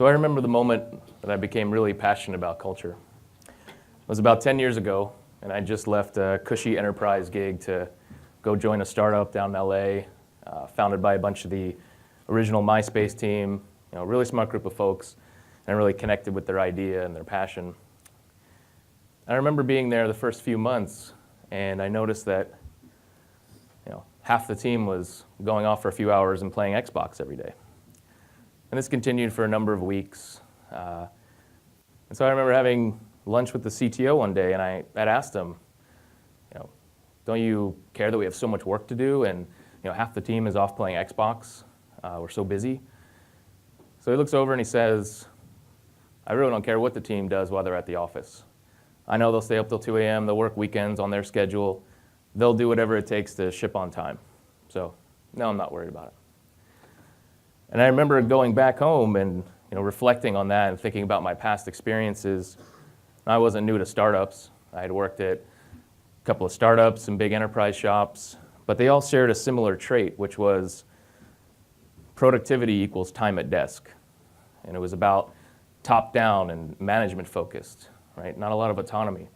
So I remember the moment that I became really passionate about culture. It was about 10 years ago, and I just left a cushy enterprise gig to go join a startup down in LA, founded by a bunch of the original MySpace team, a really smart group of folks, and I really connected with their idea and their passion. I remember being there the first few months, and I noticed that half the team was going off for a few hours and playing Xbox every day. And this continued for a number of weeks. And so I remember having lunch with the CTO one day, and I'd asked him, don't you care that we have so much work to do, and half the team is off playing Xbox? We're so busy. So he looks over and he says, I really don't care what the team does while they're at the office. I know they'll stay up till 2 a.m., they'll work weekends on their schedule, they'll do whatever it takes to ship on time. So no, I'm not worried about it. And I remember going back home and reflecting on that and thinking about my past experiences. I wasn't new to startups. I had worked at a couple of startups and big enterprise shops, but they all shared a similar trait, which was productivity equals time at desk. And it was about top-down and management-focused, right? Not a lot of autonomy.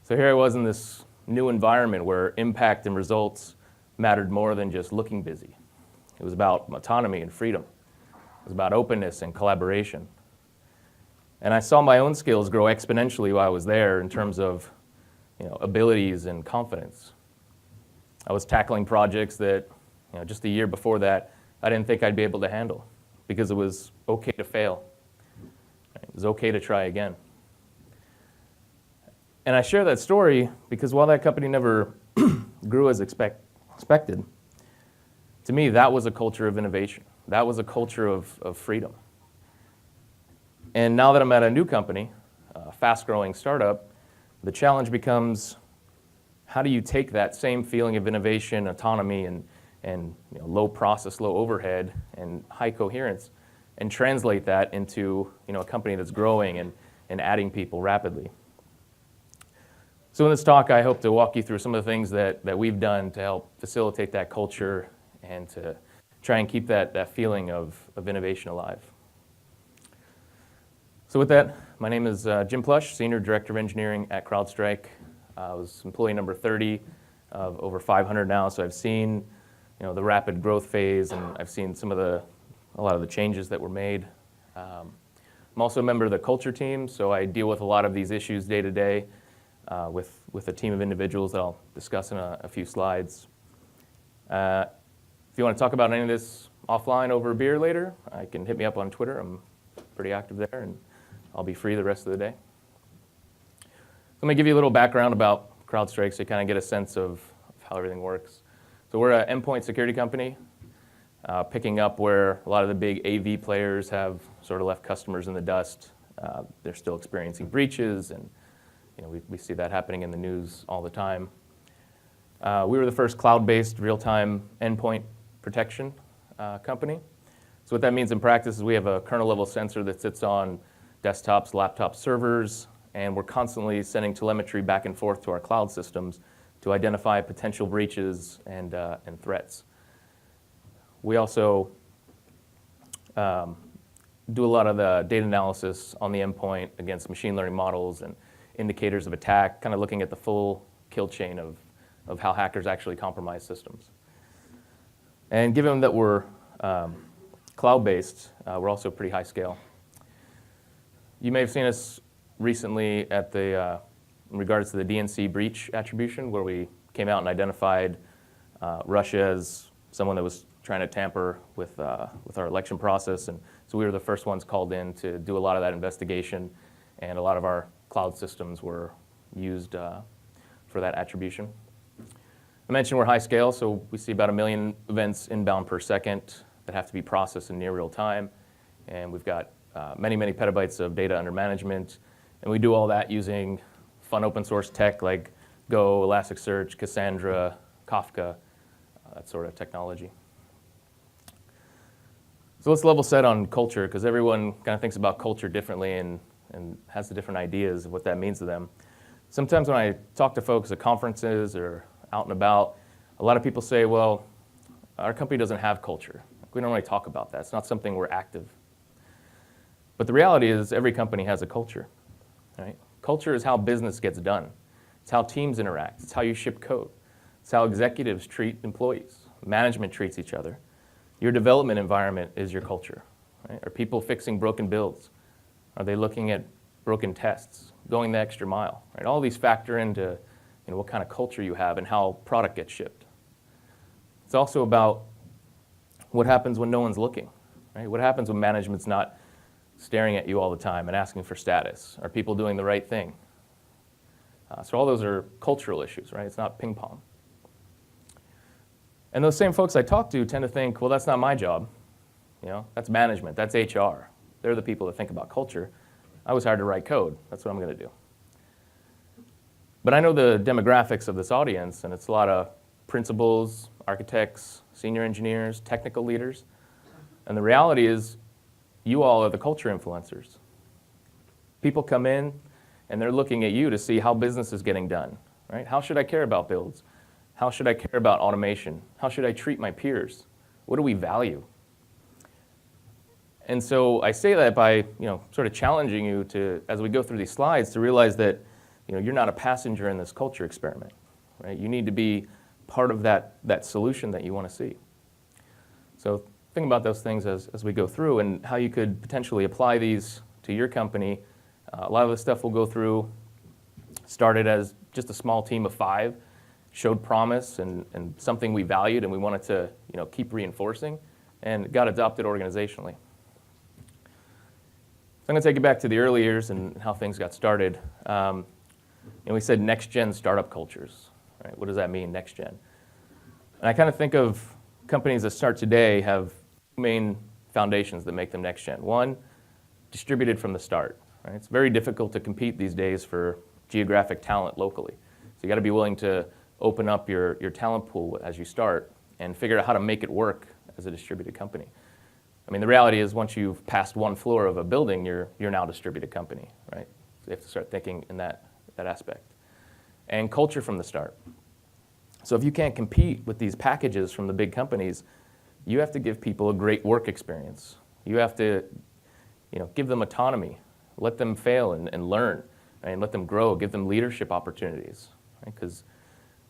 So here I was in this new environment where impact and results mattered more than just looking busy. It was about autonomy and freedom. It was about openness and collaboration. And I saw my own skills grow exponentially while I was there in terms of abilities and confidence. I was tackling projects that just a year before that I didn't think I'd be able to handle because it was okay to fail. It was okay to try again. And I share that story because while that company never grew as expected, to me, that was a culture of innovation. That was a culture of freedom. And now that I'm at a new company, a fast-growing startup, the challenge becomes, how do you take that same feeling of innovation, autonomy, and low process, low overhead, and high coherence, and translate that into a company that's growing and adding people rapidly? So in this talk, I hope to walk you through some of the things that we've done to help facilitate that culture and to try and keep that feeling of innovation alive. So with that, my name is Jim Plush, Senior Director of Engineering at CrowdStrike. I was employee number 30 of over 500 now, so I've seen the rapid growth phase, and I've seen a lot of the changes that were made. I'm also a member of the culture team, so I deal with a lot of these issues day to day with a team of individuals that I'll discuss in a few slides. If you want to talk about any of this offline over a beer later, I can hit me up on Twitter. I'm pretty active there, and I'll be free the rest of the day. So let me give you a little background about CrowdStrike so you kind of get a sense of how everything works. So we're an endpoint security company, picking up where a lot of the big AV players have sort of left customers in the dust. They're still experiencing breaches, and we see that happening in the news all the time. We were the first cloud-based real-time endpoint protection company. So what that means in practice is we have a kernel-level sensor that sits on desktops, laptop servers, and we're constantly sending telemetry back and forth to our cloud systems to identify potential breaches and threats. We also do a lot of the data analysis on the endpoint against machine learning models and indicators of attack, kind of looking at the full kill chain of how hackers actually compromise systems. And given that we're cloud-based, we're also pretty high scale. You may have seen us recently in regards to the DNC breach attribution, where we came out and identified Russia as someone that was trying to tamper with our election process. And so we were the first ones called in to do a lot of that investigation, and a lot of our cloud systems were used for that attribution. I mentioned we're high scale, so we see about 1 million events inbound per second that have to be processed in near real time. And we've got many, many petabytes of data under management. And we do all that using fun open source tech like Go, Elasticsearch, Cassandra, Kafka, that sort of technology. So let's level set on culture, because everyone kind of thinks about culture differently and has the different ideas of what that means to them. Sometimes when I talk to folks at conferences or out and about, a lot of people say, well, our company doesn't have culture. We don't really talk about that. It's not something we're active. But the reality is every company has a culture, right? Culture is how business gets done. It's how teams interact. It's how you ship code. It's how executives treat employees. Management treats each other. Your development environment is your culture, right? Are people fixing broken builds? Are they looking at broken tests, going the extra mile, right? All these factor into what kind of culture you have and how product gets shipped. It's also about what happens when no one's looking, right? What happens when management's not staring at you all the time and asking for status? Are people doing the right thing? So all those are cultural issues, right? It's not ping pong. And those same folks I talk to tend to think, well, that's not my job. That's management, that's HR. They're the people that think about culture. I was hired to write code. That's what I'm going to do. But I know the demographics of this audience, and it's a lot of principals, architects, senior engineers, technical leaders. And the reality is, you all are the culture influencers. People come in, and they're looking at you to see how business is getting done, right? How should I care about builds? How should I care about automation? How should I treat my peers? What do we value? And so I say that by, sort of challenging you to, as we go through these slides, to realize that, you're not a passenger in this culture experiment, right? You need to be part of that solution that you want to see. So think about those things as we go through and how you could potentially apply these to your company. A lot of the stuff we'll go through started as just a small team of 5, showed promise and something we valued and we wanted to, keep reinforcing, and got adopted organizationally. So I'm going to take you back to the early years and how things got started. We said next-gen startup cultures, right? What does that mean, next-gen? And I kind of think of companies that start today have 2 main foundations that make them next-gen. One, distributed from the start, right? It's very difficult to compete these days for geographic talent locally. So you got to be willing to open up your talent pool as you start and figure out how to make it work as a distributed company. I mean, the reality is once you've passed 1 floor of a building, you're now a distributed company, right? So you have to start thinking in that aspect. And culture from the start. So if you can't compete with these packages from the big companies, you have to give people a great work experience. You have to, give them autonomy, let them fail and learn, right? And let them grow, give them leadership opportunities, right? Because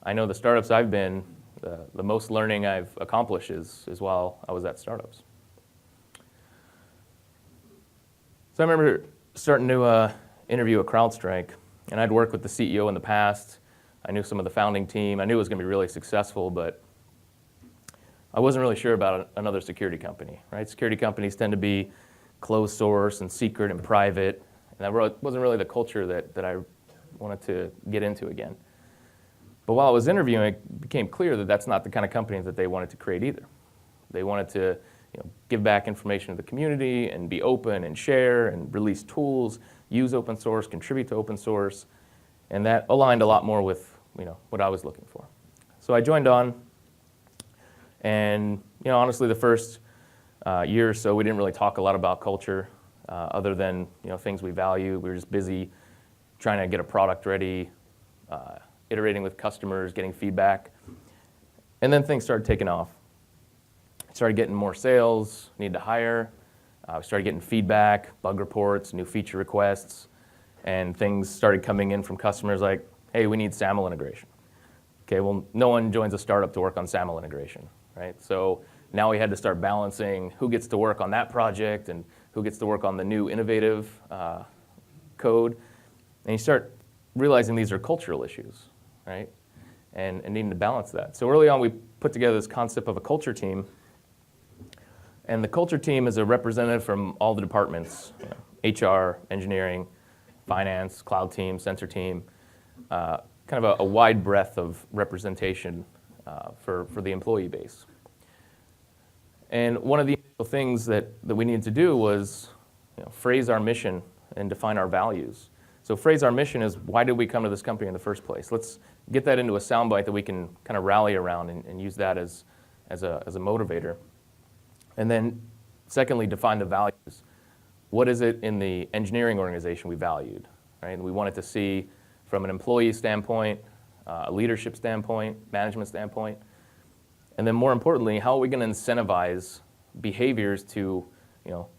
I know the startups I've been, the most learning I've accomplished is while I was at startups. So I remember starting to interview at CrowdStrike, and I'd worked with the CEO in the past. I knew some of the founding team. I knew it was going to be really successful, but I wasn't really sure about another security company, right? Security companies tend to be closed source and secret and private, and that wasn't really the culture that I wanted to get into again. But while I was interviewing, it became clear that that's not the kind of company that they wanted to create either. They wanted to give back information to the community and be open and share and release tools, use open source, contribute to open source, and that aligned a lot more with what I was looking for. So I joined on, and honestly, the first year or so, we didn't really talk a lot about culture, other than things we value. We were just busy trying to get a product ready, iterating with customers, getting feedback, and then things started taking off. Started getting more sales, need to hire. We started getting feedback, bug reports, new feature requests, and things started coming in from customers like, hey, we need SAML integration. Okay, well, no one joins a startup to work on SAML integration, right? So now we had to start balancing who gets to work on that project and who gets to work on the new innovative code. And you start realizing these are cultural issues, right? And needing to balance that. So early on, we put together this concept of a culture team. And the culture team is a representative from all the departments, HR, engineering, finance, cloud team, sensor team, kind of a wide breadth of representation for the employee base. And one of the things that we needed to do was phrase our mission and define our values. So phrase our mission is, why did we come to this company in the first place? Let's get that into a soundbite that we can kind of rally around and use that as a motivator. And then secondly, define the values. What is it in the engineering organization we valued, right? And we wanted to see from an employee standpoint, a leadership standpoint, management standpoint, and then more importantly, how are we going to incentivize behaviors to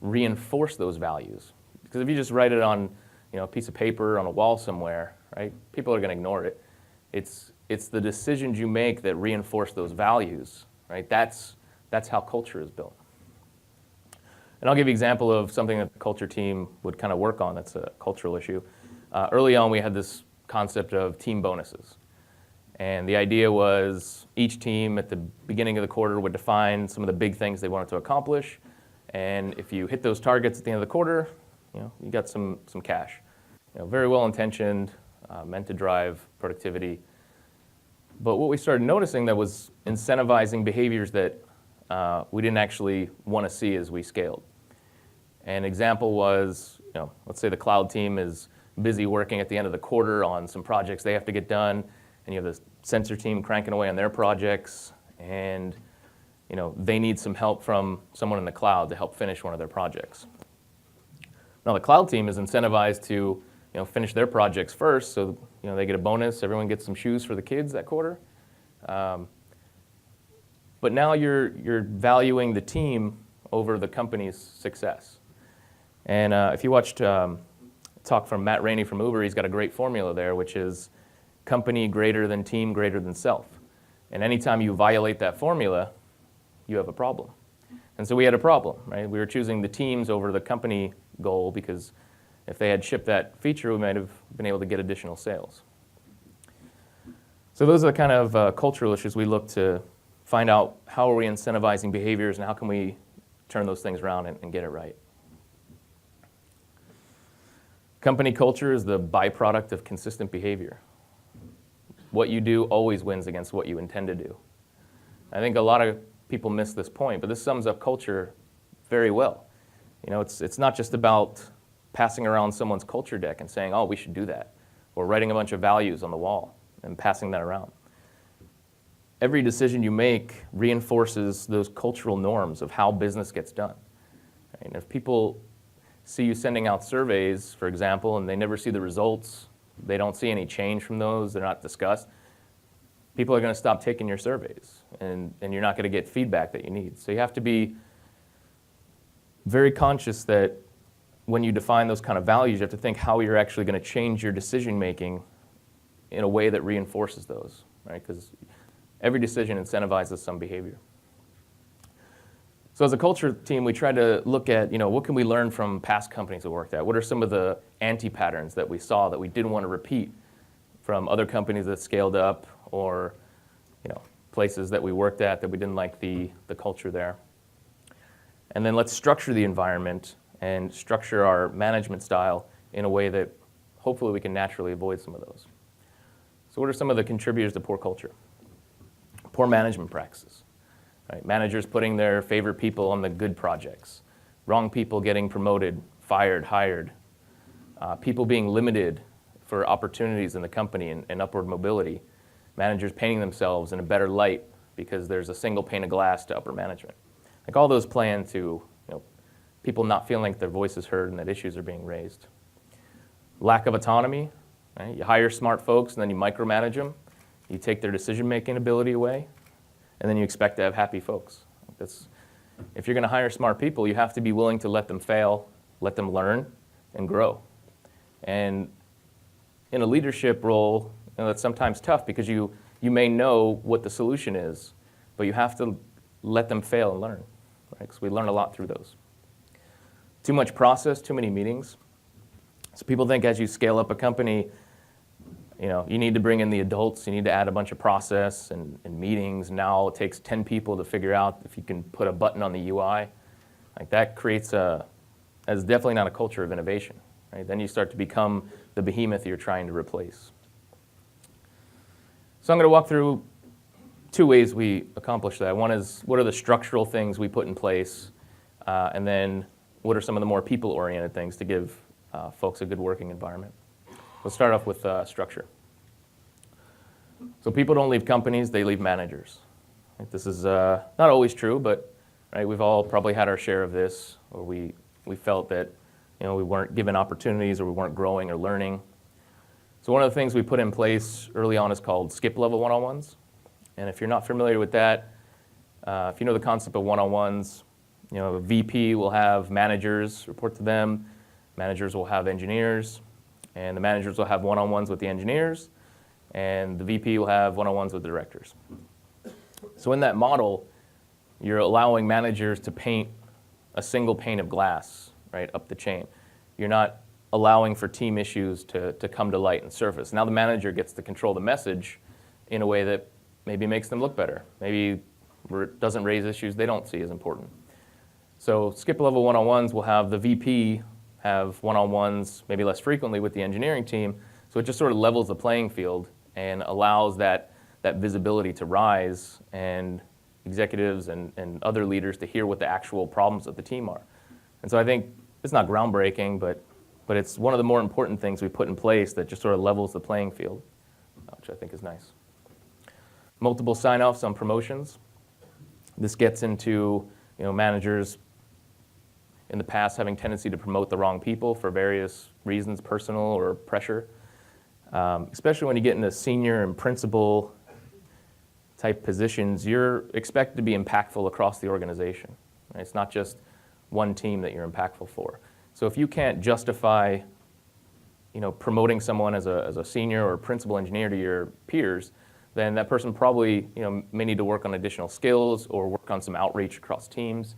reinforce those values, Because if you just write it on a piece of paper on a wall somewhere, right, people are going to ignore it. It's the decisions you make that reinforce those values, right? That's how culture is built. And I'll give you an example of something that the culture team would kind of work on that's a cultural issue. Early on, we had this concept of team bonuses. And the idea was each team at the beginning of the quarter would define some of the big things they wanted to accomplish. And if you hit those targets at the end of the quarter, you got some cash. Very well intentioned, meant to drive productivity. But what we started noticing that was incentivizing behaviors that we didn't actually want to see as we scaled. An example was, let's say the cloud team is busy working at the end of the quarter on some projects they have to get done, and you have the sensor team cranking away on their projects, and they need some help from someone in the cloud to help finish one of their projects. Now the cloud team is incentivized to finish their projects first, so they get a bonus. Everyone gets some shoes for the kids that quarter. But now you're valuing the team over the company's success. And if you watched talk from Matt Rainey from Uber, he's got a great formula there, which is company greater than team greater than self. And anytime you violate that formula, you have a problem. And so we had a problem, right? We were choosing the teams over the company goal because if they had shipped that feature, we might have been able to get additional sales. So those are the kind of cultural issues we look to find out. How are we incentivizing behaviors, and how can we turn those things around and get it right? Company culture is the byproduct of consistent behavior. What you do always wins against what you intend to do. I think a lot of people miss this point, but this sums up culture very well. It's not just about passing around someone's culture deck and saying, oh, we should do that, or writing a bunch of values on the wall and passing that around. Every decision you make reinforces those cultural norms of how business gets done. And if people see you sending out surveys, for example, and they never see the results, they don't see any change from those, they're not discussed, people are going to stop taking your surveys, and you're not going to get feedback that you need. So you have to be very conscious that when you define those kind of values, you have to think how you're actually going to change your decision-making in a way that reinforces those, right? Because every decision incentivizes some behavior. So as a culture team, we try to look at, what can we learn from past companies we worked at? What are some of the anti-patterns that we saw that we didn't want to repeat from other companies that scaled up, or places that we worked at that we didn't like the culture there? And then let's structure the environment and structure our management style in a way that hopefully we can naturally avoid some of those. So what are some of the contributors to poor culture? Poor management practices. Right? Managers putting their favorite people on the good projects. Wrong people getting promoted, fired, hired. People being limited for opportunities in the company and upward mobility. Managers painting themselves in a better light because there's a single pane of glass to upper management. Like all those play into people not feeling like their voice is heard and that issues are being raised. Lack of autonomy. Right? You hire smart folks and then you micromanage them. You take their decision-making ability away, and then you expect to have happy folks. If you're going to hire smart people, you have to be willing to let them fail, let them learn, and grow. And in a leadership role, that's sometimes tough because you may know what the solution is, but you have to let them fail and learn, right? Because we learn a lot through those. Too much process, too many meetings. So people think as you scale up a company, you need to bring in the adults, you need to add a bunch of process and meetings. Now it takes 10 people to figure out if you can put a button on the UI. Like that creates that's definitely not a culture of innovation, right? Then you start to become the behemoth you're trying to replace. So I'm going to walk through two ways we accomplish that. One is, what are the structural things we put in place? And then what are some of the more people-oriented things to give folks a good working environment? Let's start off with structure. So people don't leave companies, they leave managers. Right? This is not always true, but right, we've all probably had our share of this, or we felt that we weren't given opportunities, or we weren't growing or learning. So one of the things we put in place early on is called skip level one-on-ones. And if you're not familiar with that, if you know the concept of one-on-ones, a VP will have managers report to them. Managers will have engineers, and the managers will have one-on-ones with the engineers, and the VP will have one-on-ones with the directors. So in that model, you're allowing managers to paint a single pane of glass, right, up the chain. You're not allowing for team issues to come to light and surface. Now the manager gets to control the message in a way that maybe makes them look better, maybe doesn't raise issues they don't see as important. So skip level one-on-ones will have the VP have one-on-ones maybe less frequently with the engineering team, so it just sort of levels the playing field and allows that visibility to rise and executives and other leaders to hear what the actual problems of the team are. And so I think it's not groundbreaking, but it's one of the more important things we put in place that just sort of levels the playing field, which I think is nice. Multiple sign-offs on promotions. This gets into managers in the past having tendency to promote the wrong people for various reasons, personal or pressure. Especially when you get into senior and principal type positions, you're expected to be impactful across the organization. Right? It's not just one team that you're impactful for. So if you can't justify promoting someone as a senior or principal engineer to your peers, then that person probably may need to work on additional skills or work on some outreach across teams.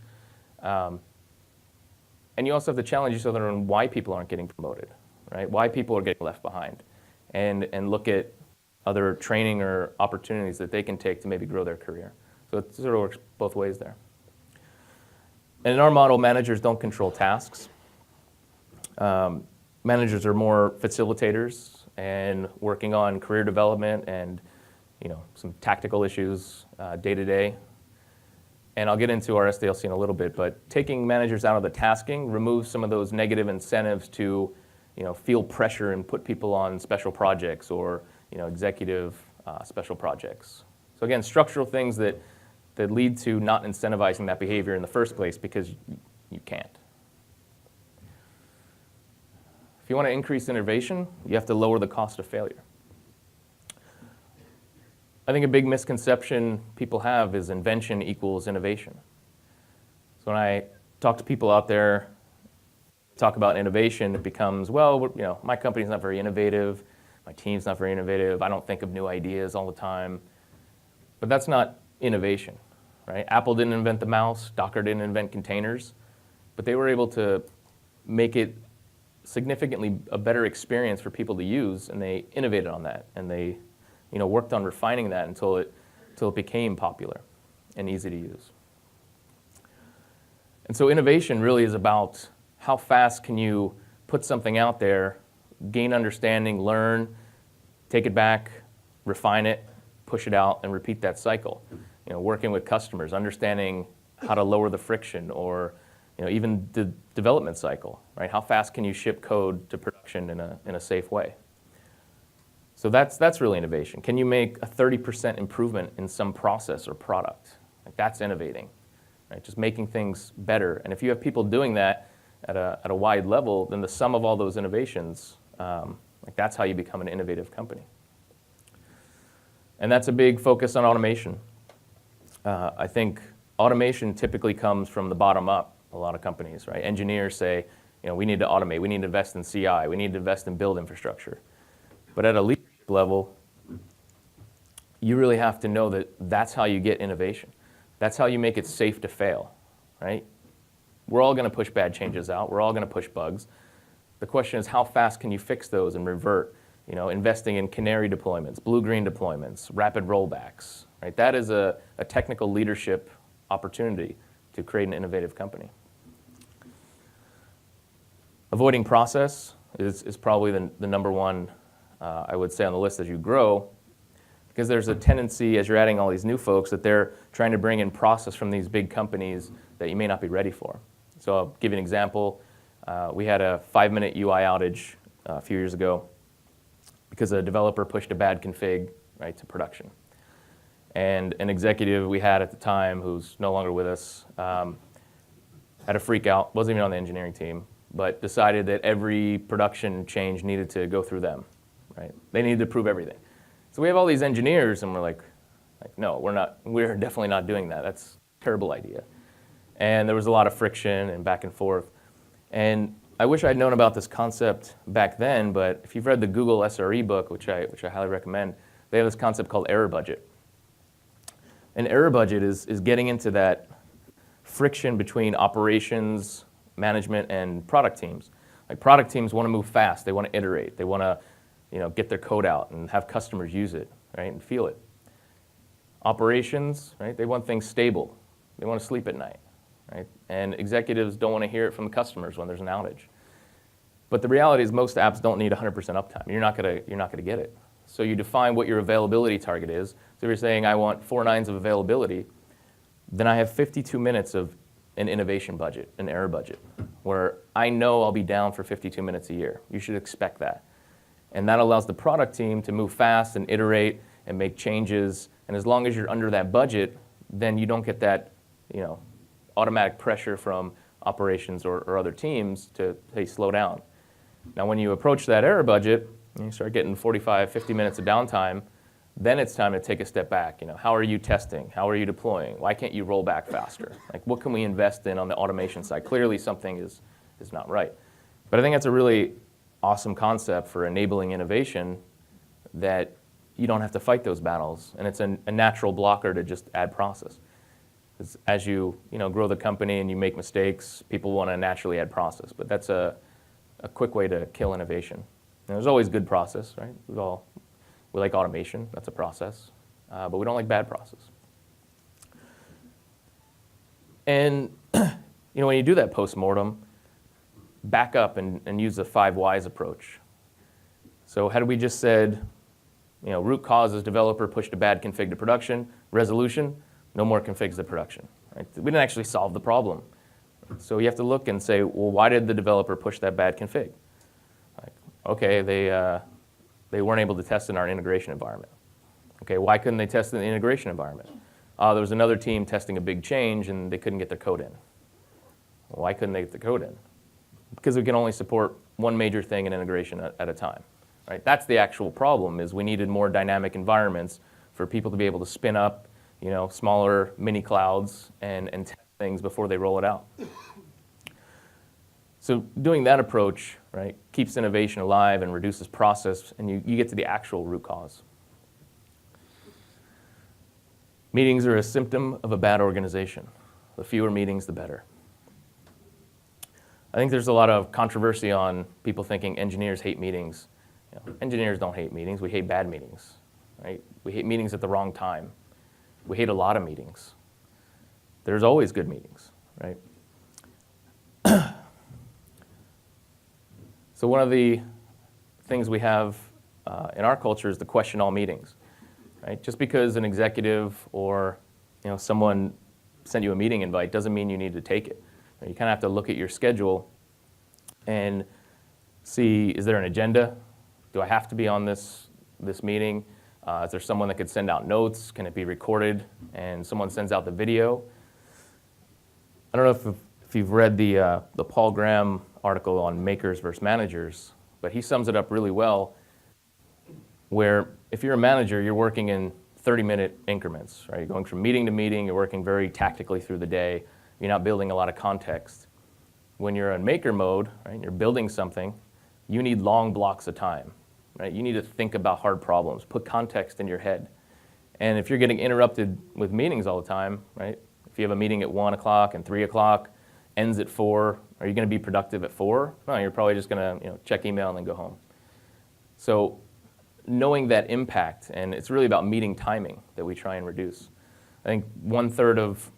And you also have to challenge each other on why people aren't getting promoted, right? Why people are getting left behind, and look at other training or opportunities that they can take to maybe grow their career. So it sort of works both ways there. And in our model, managers don't control tasks. Managers are more facilitators and working on career development and some tactical issues day to day. And I'll get into our SDLC in a little bit, but taking managers out of the tasking removes some of those negative incentives to feel pressure and put people on special projects or executive special projects. So again, structural things that lead to not incentivizing that behavior in the first place because you can't. If you want to increase innovation, you have to lower the cost of failure. I think a big misconception people have is invention equals innovation. So when I talk to people out there, talk about innovation, it becomes, well, my company's not very innovative, my team's not very innovative, I don't think of new ideas all the time. But that's not innovation, right? Apple didn't invent the mouse, Docker didn't invent containers, but they were able to make it significantly a better experience for people to use, and they innovated on that, and they worked on refining that until it became popular and easy to use. And so innovation really is about how fast can you put something out there, gain understanding, learn, take it back, refine it, push it out, and repeat that cycle. Working with customers, understanding how to lower the friction, or even the development cycle, right? How fast can you ship code to production in a safe way? So that's really innovation. Can you make a 30% improvement in some process or product? That's innovating, right? Just making things better. And if you have people doing that at a wide level, then the sum of all those innovations, that's how you become an innovative company. And that's a big focus on automation. I think automation typically comes from the bottom up, a lot of companies, right? Engineers say, we need to automate, we need to invest in CI, we need to invest in build infrastructure. But at a leadership level, you really have to know that that's how you get innovation. That's how you make it safe to fail, right? We're all going to push bad changes out. We're all going to push bugs. The question is, how fast can you fix those and revert? Investing in canary deployments, blue-green deployments, rapid rollbacks, right? That is a technical leadership opportunity to create an innovative company. Avoiding process is probably the number one, I would say, on the list as you grow, because there's a tendency, as you're adding all these new folks, that they're trying to bring in process from these big companies that you may not be ready for. So I'll give you an example. We had a 5-minute UI outage a few years ago because a developer pushed a bad config right to production. And an executive we had at the time, who's no longer with us, had a freak out, wasn't even on the engineering team, but decided that every production change needed to go through them, right? They needed to prove everything. So we have all these engineers, and we're like, no, we're definitely not doing that. That's a terrible idea. And there was a lot of friction and back and forth. And I wish I'd known about this concept back then, but if you've read the Google SRE book, which I highly recommend, they have this concept called error budget. An error budget is getting into that friction between operations, management, and product teams. Like product teams want to move fast, they want to iterate, they want to get their code out and have customers use it, right, and feel it. Operations, right, they want things stable, they want to sleep at night. Right? And executives don't want to hear it from the customers when there's an outage. But the reality is most apps don't need 100% uptime. You're not gonna get it. So you define what your availability target is. So if you're saying I want 4 nines of availability, then I have 52 minutes of an innovation budget, an error budget, where I know I'll be down for 52 minutes a year. You should expect that. And that allows the product team to move fast and iterate and make changes. And as long as you're under that budget, then you don't get that, automatic pressure from operations or other teams to, hey, slow down. Now, when you approach that error budget, and you start getting 45, 50 minutes of downtime, then it's time to take a step back. How are you testing? How are you deploying? Why can't you roll back faster? Like, what can we invest in on the automation side? Clearly, something is not right. But I think that's a really awesome concept for enabling innovation, that you don't have to fight those battles, and it's a natural blocker to just add process. As you grow the company and you make mistakes, people want to naturally add process, but that's a quick way to kill innovation. And there's always good process, right? We like automation, that's a process, but we don't like bad process. And when you do that post-mortem, back up and use the 5 whys approach. So had we just said, root cause is developer pushed a bad config to production, resolution, no more configs to production. Right? We didn't actually solve the problem. So you have to look and say, well, why did the developer push that bad config? Like, okay, they weren't able to test in our integration environment. Okay, why couldn't they test in the integration environment? There was another team testing a big change and they couldn't get their code in. Well, why couldn't they get the code in? Because we can only support one major thing in integration at a time. Right? That's the actual problem, is we needed more dynamic environments for people to be able to spin up smaller mini clouds and test things before they roll it out. So doing that approach, right, keeps innovation alive and reduces process, and you get to the actual root cause. Meetings are a symptom of a bad organization. The fewer meetings, the better. I think there's a lot of controversy on people thinking engineers hate meetings. Engineers don't hate meetings, we hate bad meetings. Right? We hate meetings at the wrong time. We hate a lot of meetings. There's always good meetings, right? So one of the things we have in our culture is to question all meetings, right? Just because an executive or someone sent you a meeting invite doesn't mean you need to take it. You kind of have to look at your schedule and see, is there an agenda? Do I have to be on this meeting? Is there someone that could send out notes? Can it be recorded and someone sends out the video? I don't know if you've read the Paul Graham article on makers versus managers, but he sums it up really well, where if you're a manager, you're working in 30-minute increments, right? You're going from meeting to meeting, you're working very tactically through the day, you're not building a lot of context. When you're in maker mode, right, and you're building something, you need long blocks of time. Right? You need to think about hard problems, put context in your head. And if you're getting interrupted with meetings all the time, right? If you have a meeting at 1 o'clock and 3 o'clock, ends at 4, are you going to be productive at 4? No, you're probably just going to check email and then go home. So knowing that impact, and it's really about meeting timing that we try and reduce. I think 1/3 of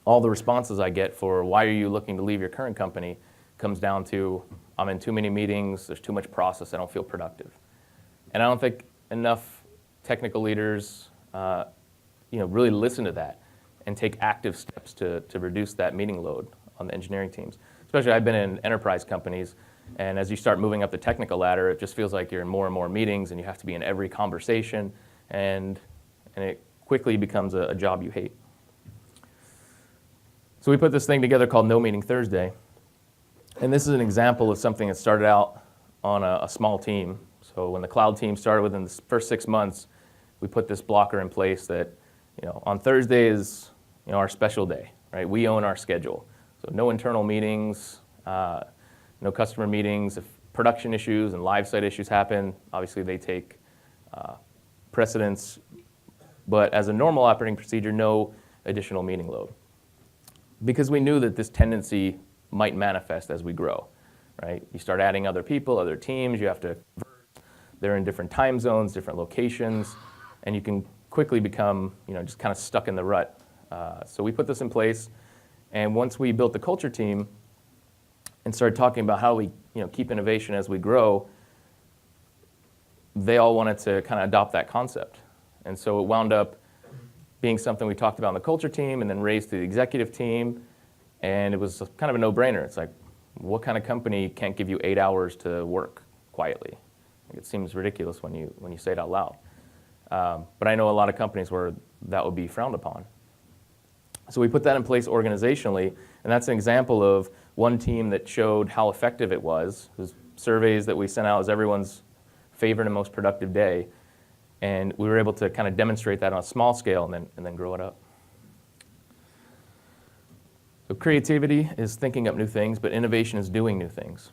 all the responses I get for why are you looking to leave your current company comes down to, I'm in too many meetings, there's too much process, I don't feel productive. And I don't think enough technical leaders really listen to that and take active steps to reduce that meeting load on the engineering teams. Especially I've been in enterprise companies, and as you start moving up the technical ladder, it just feels like you're in more and more meetings and you have to be in every conversation, and it quickly becomes a job you hate. So we put this thing together called No Meeting Thursday. And this is an example of something that started out on a small team. So when the cloud team started, within the first 6 months, we put this blocker in place that, on Thursday is, our special day, right? We own our schedule. So no internal meetings, no customer meetings. If production issues and live site issues happen, obviously they take precedence. But as a normal operating procedure, no additional meeting load. Because we knew that this tendency might manifest as we grow, right? You start adding other people, other teams, you have to convert. They're in different time zones, different locations, and you can quickly become, just kind of stuck in the rut. So we put this in place, and once we built the culture team and started talking about how we, keep innovation as we grow, they all wanted to kind of adopt that concept. And so it wound up being something we talked about in the culture team and then raised to the executive team, and it was kind of a no-brainer. It's like, what kind of company can't give you 8 hours to work quietly? It seems ridiculous when you say it out loud. But I know a lot of companies where that would be frowned upon. So we put that in place organizationally, and that's an example of one team that showed how effective it was. It was surveys that we sent out as everyone's favorite and most productive day, and we were able to kind of demonstrate that on a small scale and then grow it up. So creativity is thinking up new things, but innovation is doing new things.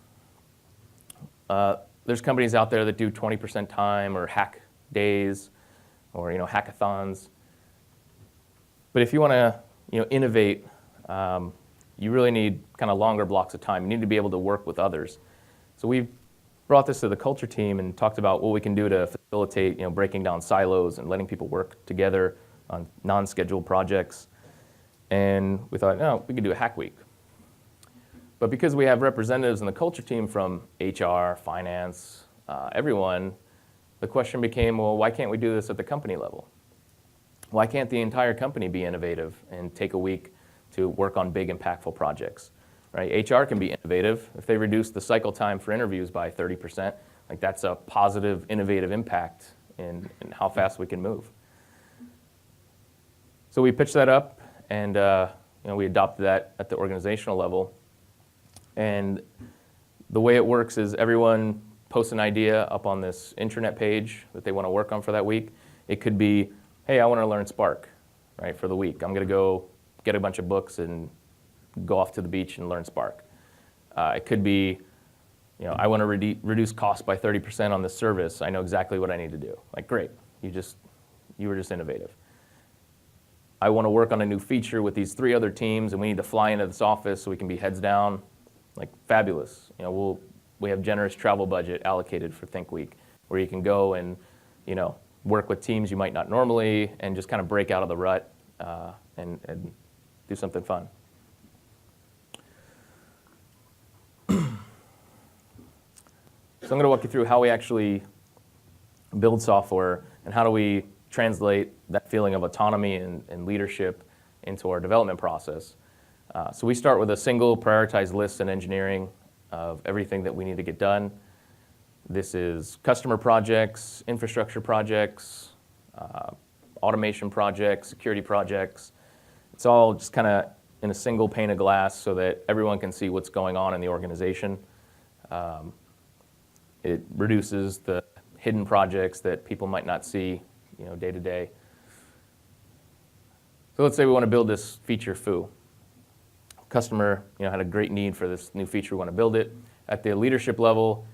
There's companies out there that do 20% time or hack days or hackathons. But if you want to innovate, you really need kind of longer blocks of time. You need to be able to work with others. So we've brought this to the culture team and talked about what we can do to facilitate breaking down silos and letting people work together on non-scheduled projects. And we thought, no, we could do a hack week. But because we have representatives in the culture team from HR, finance, everyone, the question became, well, why can't we do this at the company level? Why can't the entire company be innovative and take a week to work on big, impactful projects? Right? HR can be innovative. If they reduce the cycle time for interviews by 30%, that's a positive, innovative impact in how fast we can move. So we pitched that up, and we adopted that at the organizational level. And the way it works is everyone posts an idea up on this intranet page that they want to work on for that week. It could be, hey, I want to learn Spark, right, for the week. I'm going to go get a bunch of books and go off to the beach and learn Spark. It could be, I want to reduce costs by 30% on this service. I know exactly what I need to do. Great, you were just innovative. I want to work on a new feature with these 3 other teams, and we need to fly into this office so we can be heads down. Fabulous. We have generous travel budget allocated for Think Week, where you can go and, work with teams you might not normally, and just kind of break out of the rut and do something fun. So I'm going to walk you through how we actually build software and how do we translate that feeling of autonomy and leadership into our development process. So we start with a single prioritized list in engineering of everything that we need to get done. This is customer projects, infrastructure projects, automation projects, security projects. It's all just kind of in a single pane of glass so that everyone can see what's going on in the organization. It reduces the hidden projects that people might not see, day to day. So let's say we want to build this feature foo. Customer, had a great need for this new feature. We want to build it. At the leadership level,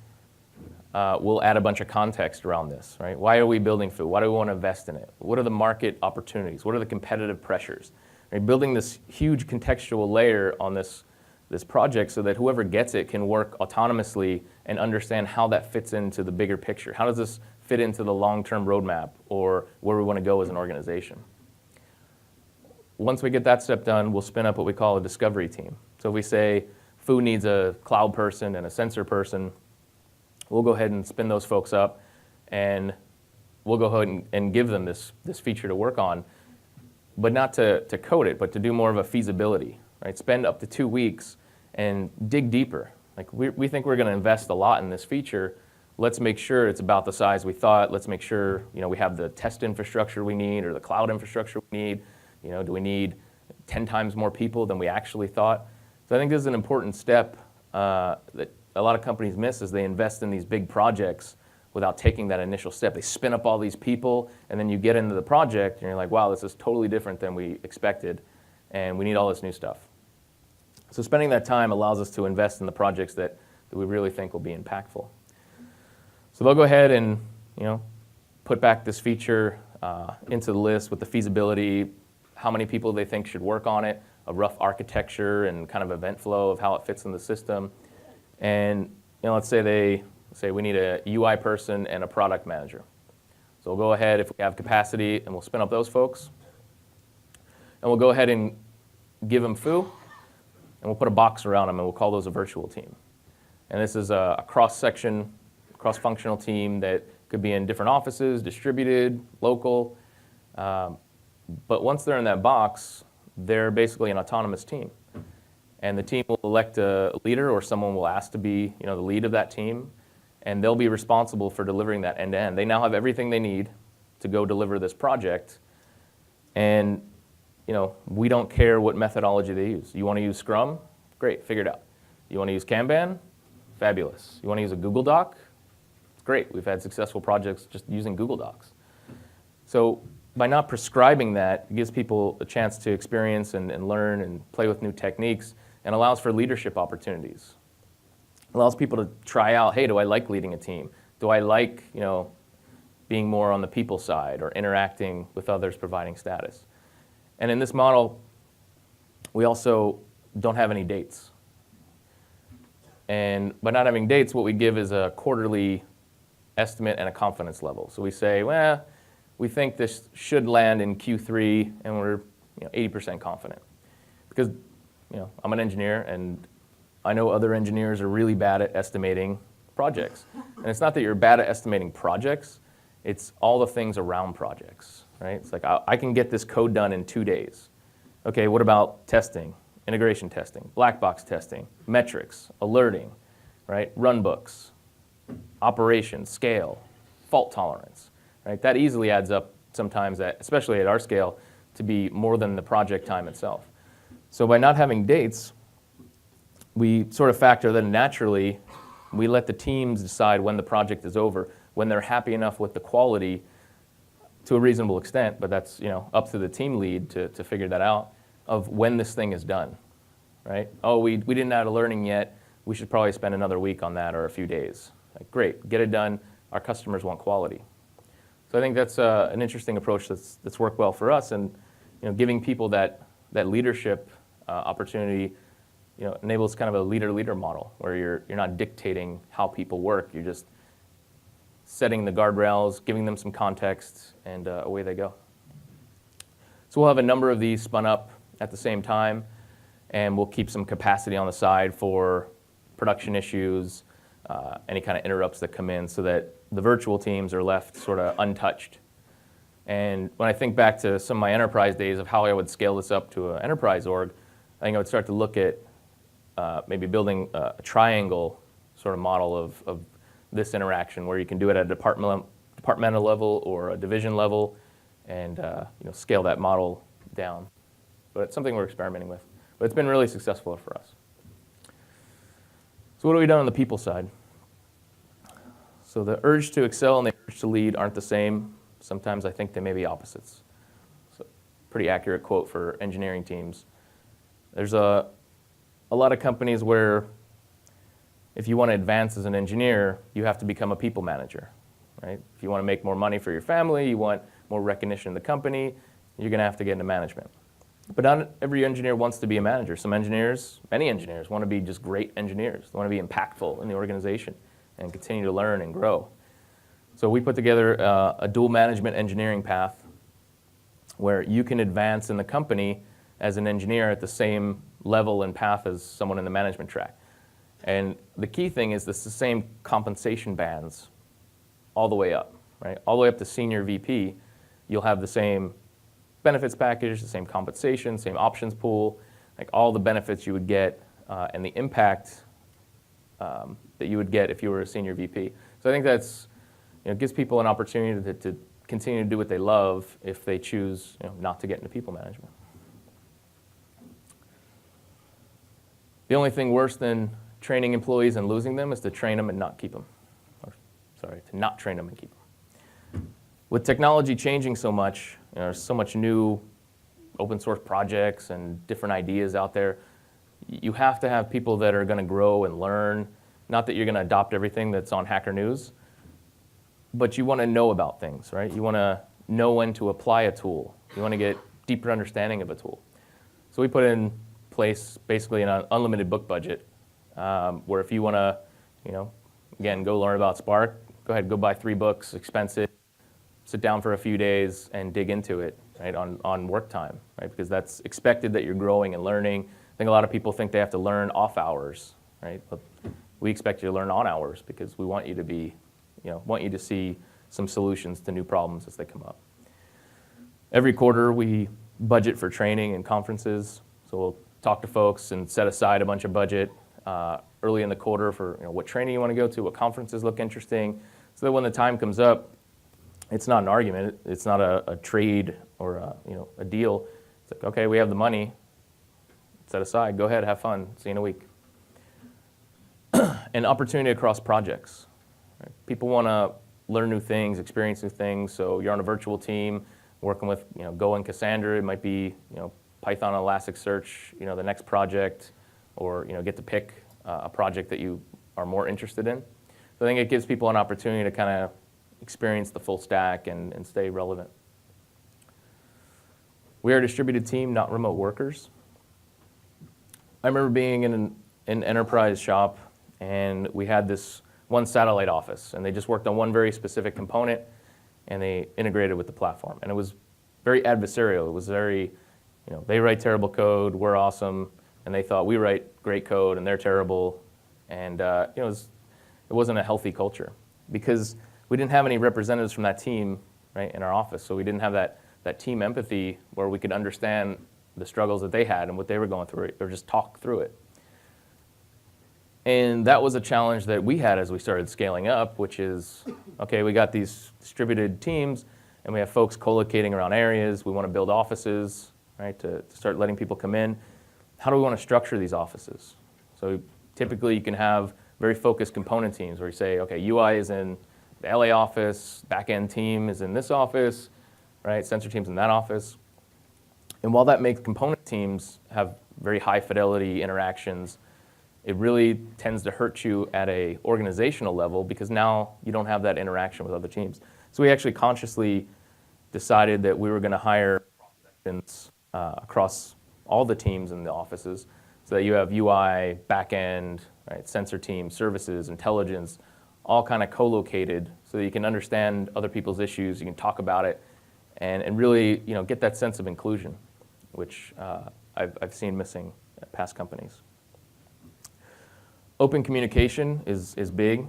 we'll add a bunch of context around this, right? Why are we building foo? Why do we want to invest in it? What are the market opportunities? What are the competitive pressures? Right? Building this huge contextual layer on this project so that whoever gets it can work autonomously and understand how that fits into the bigger picture. How does this fit into the long-term roadmap or where we want to go as an organization? Once we get that step done, we'll spin up what we call a discovery team. So if we say foo needs a cloud person and a sensor person, we'll go ahead and spin those folks up, and we'll go ahead and give them this feature to work on, but not to code it, but to do more of a feasibility, right? Spend up to 2 weeks and dig deeper. We think we're going to invest a lot in this feature. Let's make sure it's about the size we thought. Let's make sure we have the test infrastructure we need or the cloud infrastructure we need. Do we need 10 times more people than we actually thought? So I think this is an important step that a lot of companies miss as they invest in these big projects without taking that initial step. They spin up all these people, and then you get into the project, and you're like, wow, this is totally different than we expected, and we need all this new stuff. So spending that time allows us to invest in the projects that that we really think will be impactful. So they'll go ahead and put back this feature into the list with the feasibility, how many people they think should work on it, a rough architecture and kind of event flow of how it fits in the system. And let's say they say we need a UI person and a product manager. So we'll go ahead, if we have capacity, and we'll spin up those folks. And we'll go ahead and give them foo, and we'll put a box around them, and we'll call those a virtual team. And this is a cross-section, cross-functional team that could be in different offices, distributed, local. But once they're in that box, they're basically an autonomous team. And the team will elect a leader, or someone will ask to be the lead of that team, and they'll be responsible for delivering that end-to-end. They now have everything they need to go deliver this project. And we don't care what methodology they use. You want to use Scrum? Great, figure it out. You want to use Kanban? Fabulous. You want to use a Google Doc? Great, we've had successful projects just using Google Docs. So by not prescribing that, it gives people a chance to experience and learn and play with new techniques, and allows for leadership opportunities. It allows people to try out, hey, do I like leading a team? Do I like being more on the people side or interacting with others, providing status? And in this model, we also don't have any dates. And by not having dates, what we give is a quarterly estimate and a confidence level. So we say, well, we think this should land in Q3, and we're 80% confident. Because I'm an engineer, and I know other engineers are really bad at estimating projects. And it's not that you're bad at estimating projects, it's all the things around projects, right? It's like, I can get this code done in 2 days. Okay, what about testing, integration testing, black box testing, metrics, alerting, right? Run books, operations, scale, fault tolerance, right? That easily adds up sometimes, especially at our scale, to be more than the project time itself. So by not having dates, we sort of factor that naturally. We let the teams decide when the project is over, when they're happy enough with the quality to a reasonable extent, but that's up to the team lead to figure that out, of when this thing is done, right? Oh, we didn't add a learning yet. We should probably spend another week on that or a few days. Like, great, get it done. Our customers want quality. So I think that's an interesting approach that's worked well for us, and giving people that leadership opportunity enables kind of a leader-leader model where you're not dictating how people work. You're just setting the guardrails, giving them some context, and away they go. So we'll have a number of these spun up at the same time, and we'll keep some capacity on the side for production issues, any kind of interrupts that come in, so that the virtual teams are left sort of untouched. And when I think back to some of my enterprise days of how I would scale this up to an enterprise org, I think I would start to look at maybe building a triangle sort of model of this interaction, where you can do it at a departmental level or a division level, and scale that model down. But it's something we're experimenting with. But it's been really successful for us. So what have we done on the people side? So the urge to excel and the urge to lead aren't the same. Sometimes I think they may be opposites. So pretty accurate quote for engineering teams. There's a lot of companies where if you want to advance as an engineer, you have to become a people manager, right? If you want to make more money for your family, you want more recognition in the company, you're going to have to get into management. But not every engineer wants to be a manager. Some engineers, many engineers, want to be just great engineers. They want to be impactful in the organization and continue to learn and grow. So we put together a dual management engineering path where you can advance in the company as an engineer at the same level and path as someone in the management track. And the key thing is this: the same compensation bands all the way up, right? All the way up to senior VP, you'll have the same benefits package, the same compensation, same options pool, like all the benefits you would get and the impact that you would get if you were a senior VP. So I think that's, gives people an opportunity to continue to do what they love if they choose not to get into people management. The only thing worse than training employees and losing them is to train them and not keep them. To not train them and keep them. With technology changing so much, there's so much new open source projects and different ideas out there. You have to have people that are going to grow and learn Not that you're going to adopt everything that's on Hacker News, but you want to know about things, right? You want to know when to apply a tool. You want to get deeper understanding of a tool. So we put in place basically an unlimited book budget, where if you want to, again, go learn about Spark, go ahead, go buy 3 books, expensive, sit down for a few days and dig into it, right, on work time, right? Because that's expected that you're growing and learning. I think a lot of people think they have to learn off hours, right? But we expect you to learn on hours because we want you to be, want you to see some solutions to new problems as they come up. Every quarter we budget for training and conferences. So we'll talk to folks and set aside a bunch of budget early in the quarter for what training you want to go to, what conferences look interesting, so that when the time comes up, it's not an argument, it's not a trade or a deal. It's like, okay, we have the money, set aside, go ahead, have fun, see you in a week. An opportunity across projects. Right? People want to learn new things, experience new things, so you're on a virtual team working with Go and Cassandra, it might be Python, Elasticsearch, the next project, or get to pick a project that you are more interested in. So I think it gives people an opportunity to kind of experience the full stack and stay relevant. We are a distributed team, not remote workers. I remember being in an enterprise shop, and we had this one satellite office, and they just worked on one very specific component, and they integrated with the platform. And it was very adversarial. It was very, they write terrible code, we're awesome, and they thought we write great code and they're terrible. And it wasn't a healthy culture because we didn't have any representatives from that team, right, in our office. So we didn't have that team empathy where we could understand the struggles that they had and what they were going through, or just talk through it. And that was a challenge that we had as we started scaling up, which is, okay, we got these distributed teams, and we have folks co-locating around areas. We want to build offices, right, to start letting people come in. How do we want to structure these offices? So typically you can have very focused component teams where you say, okay, UI is in the LA office, back-end team is in this office, right, sensor team's in that office. And while that makes component teams have very high fidelity interactions, it really tends to hurt you at a organizational level because now you don't have that interaction with other teams. So we actually consciously decided that we were going to hire across all the teams in the offices so that you have UI, backend, right, sensor team, services, intelligence, all kind of co-located so that you can understand other people's issues, you can talk about it, and really get that sense of inclusion, which I've seen missing at past companies. Open communication is big.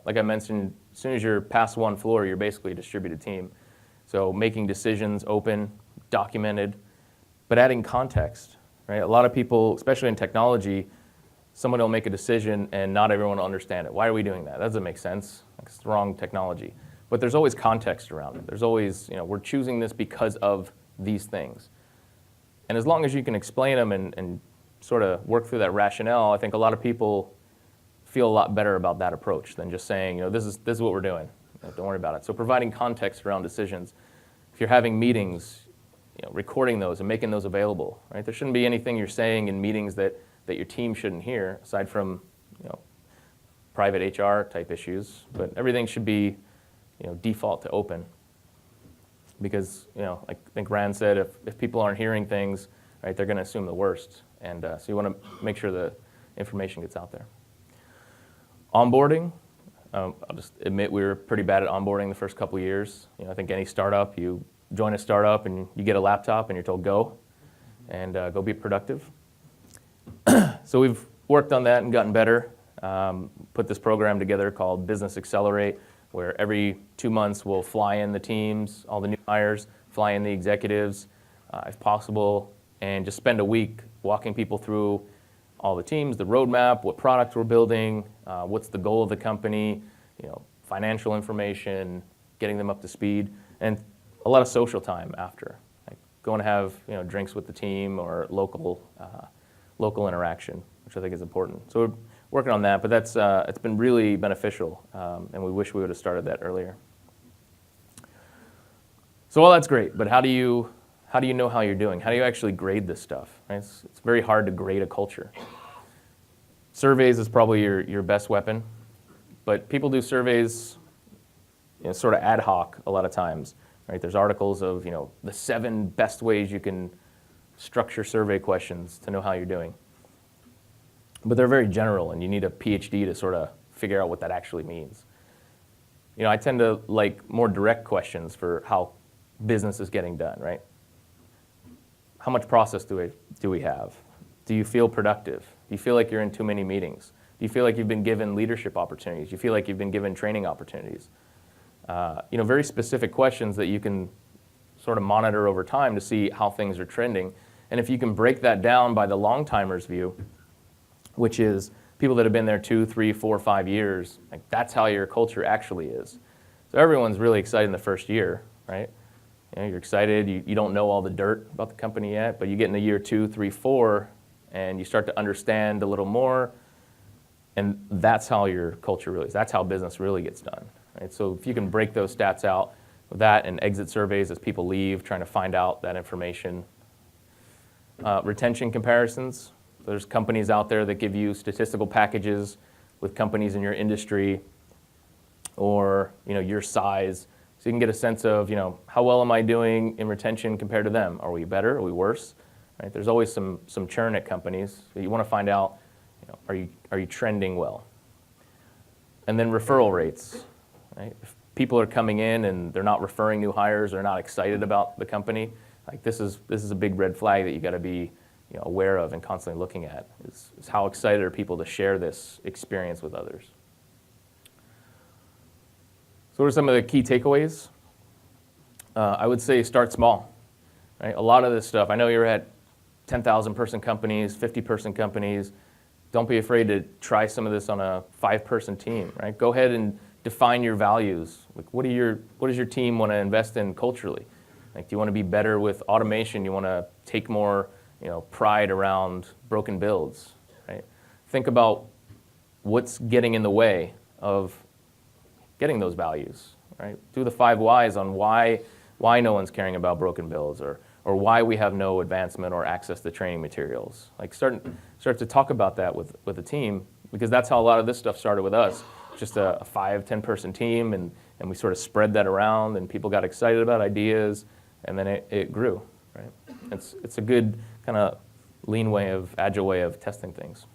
Like I mentioned, as soon as you're past one floor, you're basically a distributed team. So making decisions open, documented, but adding context, right? A lot of people, especially in technology, someone will make a decision and not everyone will understand it. Why are we doing that? That doesn't make sense. It's the wrong technology. But there's always context around it. There's always, we're choosing this because of these things. And as long as you can explain them and sort of work through that rationale, I think a lot of people feel a lot better about that approach than just saying, this is what we're doing. Don't worry about it. So providing context around decisions. If you're having meetings, recording those and making those available, right? There shouldn't be anything you're saying in meetings that your team shouldn't hear, aside from private HR type issues. But everything should be default to open. Because I think Rand said, if people aren't hearing things, right, they're going to assume the worst. And so you want to make sure the information gets out there. Onboarding, I'll just admit we were pretty bad at onboarding the first couple of years. I think any startup, you join a startup and you get a laptop and you're told go, and go be productive. So we've worked on that and gotten better. Put this program together called Business Accelerate, where every 2 months we'll fly in the teams, all the new hires, fly in the executives, if possible, and just spend a week walking people through all the teams, the roadmap, what products we're building, what's the goal of the company, financial information, getting them up to speed, and a lot of social time after, like going to have drinks with the team or local interaction, which I think is important. So we're working on that, but that's it's been really beneficial, and we wish we would have started that earlier. So all that's great, but how do you know how you're doing? How do you actually grade this stuff? Right? It's very hard to grade a culture. Surveys is probably your best weapon, but people do surveys sort of ad hoc a lot of times, right? There's articles of the 7 best ways you can structure survey questions to know how you're doing. But they're very general, and you need a PhD to sort of figure out what that actually means. I tend to like more direct questions for how business is getting done, right? How much process do we have? Do you feel productive? Do you feel like you're in too many meetings? Do you feel like you've been given leadership opportunities? Do you feel like you've been given training opportunities? Very specific questions that you can sort of monitor over time to see how things are trending. And if you can break that down by the long-timers view, which is people that have been there 2, 3, 4, 5 years, like that's how your culture actually is. So everyone's really excited in the first year, right? You're excited, you don't know all the dirt about the company yet, but you get into year 2, 3, 4, and you start to understand a little more, and that's how your culture really is. That's how business really gets done, right? So if you can break those stats out with that and exit surveys as people leave, trying to find out that information. Retention comparisons. There's companies out there that give you statistical packages with companies in your industry or your size, so you can get a sense of how well am I doing in retention compared to them? Are we better? Are we worse? Right? There's always some churn at companies, so you want to find out are you trending well? And then referral rates. Right? If people are coming in and they're not referring new hires, they're not excited about the company, like this is a big red flag that you got to be aware of and constantly looking at is how excited are people to share this experience with others. So what are some of the key takeaways? I would say start small. Right? A lot of this stuff, I know you're at 10,000 person companies, 50-person companies. Don't be afraid to try some of this on a 5-person team. Right? Go ahead and define your values. Like what does your team want to invest in culturally? Like, do you want to be better with automation? You want to take more pride around broken builds, right? Think about what's getting in the way of getting those values, right? Do the 5 whys on why no one's caring about broken builds or why we have no advancement or access to training materials. Like start to talk about that with the team, because that's how a lot of this stuff started with us. Just a 5-10 person team, and we sort of spread that around, and people got excited about ideas, and then it grew, right? It's a good kind of lean way of, agile way of testing things.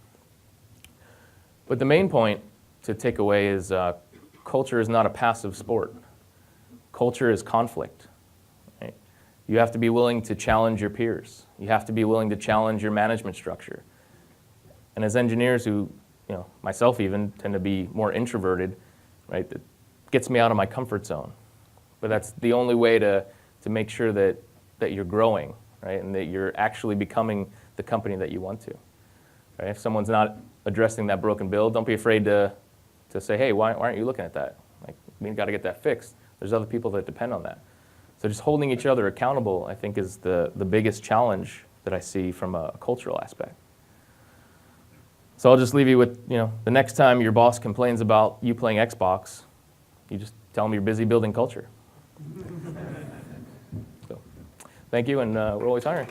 But the main point to take away is culture is not a passive sport. Culture is conflict. Right? You have to be willing to challenge your peers. You have to be willing to challenge your management structure. And as engineers who, myself even, tend to be more introverted, right? That gets me out of my comfort zone. But that's the only way to make sure that you're growing, right? And that you're actually becoming the company that you want to. Right? If someone's not addressing that broken build, don't be afraid to say, hey, why aren't you looking at that? Like, we've got to get that fixed. There's other people that depend on that. So just holding each other accountable, I think, is the biggest challenge that I see from a cultural aspect. So I'll just leave you with, the next time your boss complains about you playing Xbox, you just tell them you're busy building culture. So, thank you, and we're always hiring.